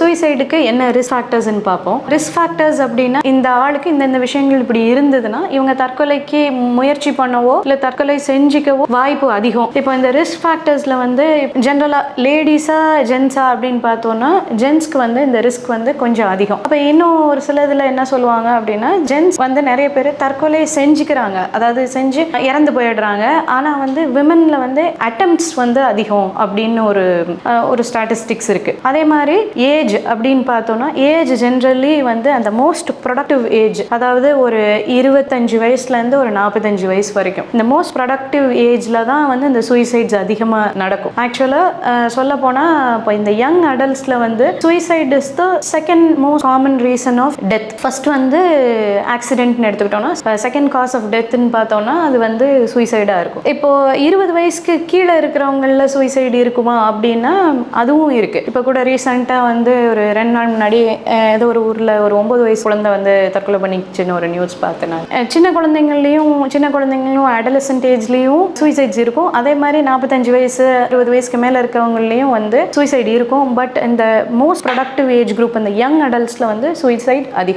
சூசைடுக்கு என்ன ரிஸ்க் ஃபேக்டர்ஸ்ன்னு பார்ப்போம். Risk factors அப்படின்னா இந்த ஆளுக்கு இந்த விஷயங்கள் இப்படி இருந்ததுன்னா இவங்க தற்கொலைக்கு முயற்சி பண்ணவோ இல்லை தற்கொலை செஞ்சுக்கவோ வாய்ப்பு அதிகம். இப்போ இந்த ரிஸ்க் ஃபேக்டர்ஸில் வந்து ஜென்ரலாக லேடிஸா ஜென்ஸா அப்படின்னு பார்த்தோன்னா ஜென்ஸ்க்கு வந்து இந்த ரிஸ்க் வந்து கொஞ்சம் அதிகம். அப்போ இன்னும் ஒரு சில இதில் என்ன சொல்லுவாங்க அப்படின்னா ஜென்ஸ் வந்து நிறைய பேர் தற்கொலை செஞ்சுக்கிறாங்க, அதாவது செஞ்சு இறந்து போயிடுறாங்க. ஆனால் வந்து விமனில் வந்து அட்டெம்ப்ட்ஸ் வந்து அதிகம் அப்படின்னு ஒரு ஸ்டாட்டிஸ்டிக்ஸ் இருக்கு. அதே மாதிரி ஏஜ் அப்படின்னு பார்த்தோம்னா ஏஜ் ஜென்ரலி வந்து அந்த மோஸ்ட் ப்ரொடக்டிவ் ஏஜ், அதாவது ஒரு 25 வயசுலேருந்து ஒரு 45 வயசு வரைக்கும் இந்த மோஸ்ட் ப்ரொடக்டிவ் ஏஜில் தான் வந்து இந்த சூசைட்ஸ் அதிகமாக நடக்கும். ஆக்சுவலாக சொல்ல போனால் இப்போ இந்த யங் அடல்ட்ஸில் வந்து suicide is the second most common reason of death. First வந்து ஆக்சிடென்ட்னு எடுத்துக்கிட்டோம்னா செகண்ட் காஸ் ஆஃப் டெத்ன்னு பார்த்தோம்னா அது வந்து சூசைடாக இருக்கும். இப்போ 20 வயசுக்கு கீழே இருக்கிறவங்கள சூசைடு இருக்குமா அப்படின்னா அதுவும் இருக்கு. இப்போ கூட ரீசெண்டாக வந்து ஒரு 2 நாள் முன்னாடி ஏதோ ஒரு ஊரில் ஒரு 9 வயசு குழந்தை வந்து தற்கொலை பண்ணிச்சுன்னு ஒரு நியூஸ் பார்த்தேன். சின்ன குழந்தைங்களையும் அடலசன்ட் ஏஜ்லேயும் சூசைட்ஸ் இருக்கும். அதே மாதிரி 45 வயசு 60 வயசுக்கு மேலே இருக்கிறவங்களையும் வந்து சூசைட் இருக்கும். பட் இந்த மோஸ்ட் ப்ரொடக்டிவ் ஏஜ் குரூப் இந்த யங் அடல்ட்ஸில் வந்து சூசைட் அதிகம்.